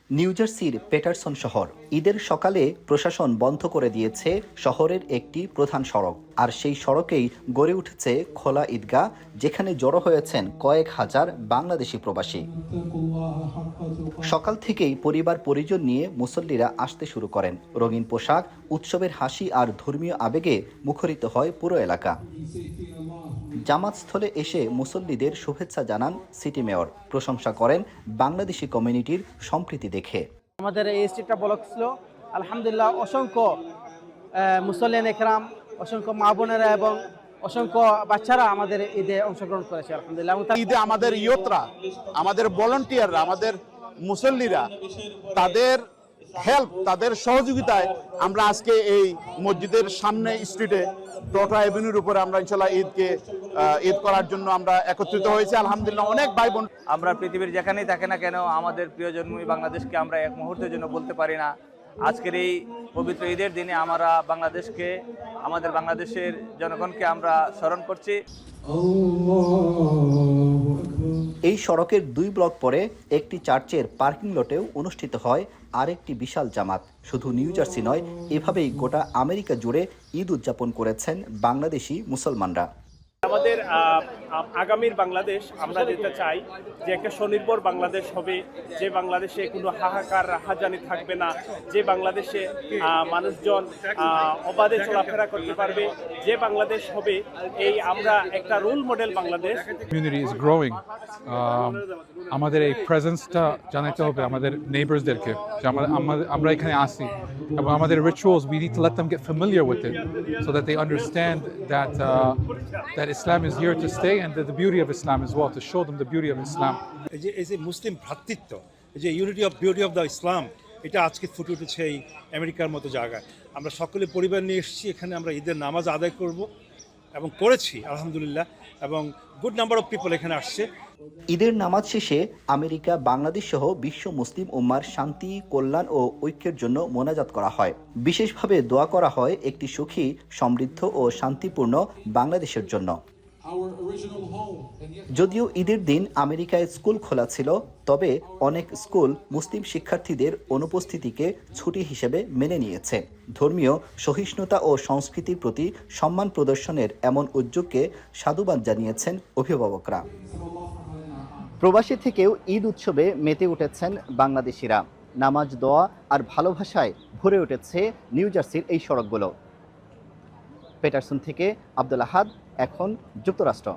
New জার্সির Paterson শহর ঈদের সকালে প্রশাসন বন্ধ করে দিয়েছে শহরের একটি প্রধান সড়ক, আর সেই সড়কেই গড়ে উঠেছে খোলা ঈদগাহ, যেখানে জড়ো হয়েছেন কয়েক হাজার বাংলাদেশি প্রবাসী। সকাল থেকেই পরিবার পরিজন নিয়ে মুসল্লিরা আসতে শুরু করেন। রঙিন পোশাক, উৎসবের হাসি আর ধর্মীয় আবেগে মুখরিত হয় পুরো এলাকা। জামাতস্থলে এসে মুসল্লিদের শুভেচ্ছা জানান সিটি মেয়র, প্রশংসা করেন বাংলাদেশি কমিউনিটির সম্প্রীতি দেখে। আমাদের এই স্ট্রিটটা ব্লক ছিল, আলহামদুলিল্লাহ অসংখ্য মুসল্লিয়ান একরাম, অসংখ্য মা বোনেরা এবং অসংখ্য বাচ্চারা আমাদের ঈদে অংশগ্রহণ করেছে আলহামদুলিল্লাহ। ঈদে আমাদের ইয়তরা, আমাদের ভলান্টিয়াররা, আমাদের মুসল্লিরা, তাদের হেল্প, তাদের সহযোগিতায় আমরা আজকে এই মসজিদের সামনে স্ট্রিটে টোটা এভিনিউর উপরে আমরা ইনশাল্লাহ ঈদ করার জন্য আমরা একত্রিত হয়েছি। আলহামদুলিল্লাহ অনেক ভাই বোন। আমরা পৃথিবীর যেখানেই থাকি না কেন আমাদের প্রিয় জন্মভূমি বাংলাদেশকে আমরা এক মুহূর্তের জন্য বলতে পারি না। আজকের এই পবিত্র ঈদের দিনে আমরা বাংলাদেশকে, আমাদের বাংলাদেশের জনগণকে আমরা স্মরণ করছি। এই সড়কের 2 ব্লক পরে একটি চার্চের পার্কিং লটেও অনুষ্ঠিত হয় আরেকটি বিশাল জামাত। শুধু নিউ জার্সি নয়, এভাবেই গোটা আমেরিকা জুড়ে ঈদ উদযাপন করেছেন বাংলাদেশি মুসলমানরা। আমাদের আগামীর বাংলাদেশ আমরা যেটা চাই যে একটা স্বনির্ভর বাংলাদেশ হবে, যে বাংলাদেশে কোনো হাহাকার রাহাজানি থাকবে না, যে বাংলাদেশে মানুষজন অবাধে চলাফেরা করতে পারবে, যে বাংলাদেশ হবে এই আমরা একটা role model Bangladesh. Community is growing. আমাদের এই প্রেজেন্সটা জানাতে হবে আমাদের নেইবার্সদেরকে যে আমরা এখানে আসি, এবং আমাদের rituals we need to let them get familiar with it so that they understand that Islam is here to stay and that the beauty of Islam as well, to show them the beauty of Islam. এই যে মুসলিম ভ্রাতৃত্ব, এই যে unity of beauty of the Islam, এটা আজকে ফুটে উঠেছে এই আমেরিকার মতো জায়গায়। আমরা সকলে পরিবার নিয়ে এসেছি এখানে, আমরা ঈদের নামাজ আদায় করব এবং করেছি আলহামদুলিল্লাহ, এবং গুড নাম্বার অফ পিপল এখানে আসছে। ঈদের নামাজ শেষে আমেরিকা, বাংলাদেশ সহ বিশ্ব মুসলিম উম্মার শান্তি, কল্যাণ ও ঐক্যের জন্য মোনাজাত করা হয়। বিশেষভাবে দোয়া করা হয় একটি সুখী, সমৃদ্ধ ও শান্তিপূর্ণ বাংলাদেশের জন্য। যদিও ঈদের দিন আমেরিকায় স্কুল খোলা ছিল, তবে অনেক স্কুল মুসলিম শিক্ষার্থীদের অনুপস্থিতিকে ছুটি হিসেবে মেনে নিয়েছে। ধর্মীয় সহিষ্ণুতা ও সংস্কৃতির প্রতি সম্মান প্রদর্শনের এমন উদ্যোগকে সাধুবাদ জানিয়েছেন অভিভাবকরা। প্রবাসী থেকেও ঈদ উৎসবে মেতে উঠেছেন বাংলাদেশিরা। নামাজ, দোয়া আর ভালোবাসায় ভরে উঠেছে নিউ জার্সির এই সড়কগুলো। পেটারসন থেকে আব্দুল আহাদ, এখন যুক্তরাষ্ট্র।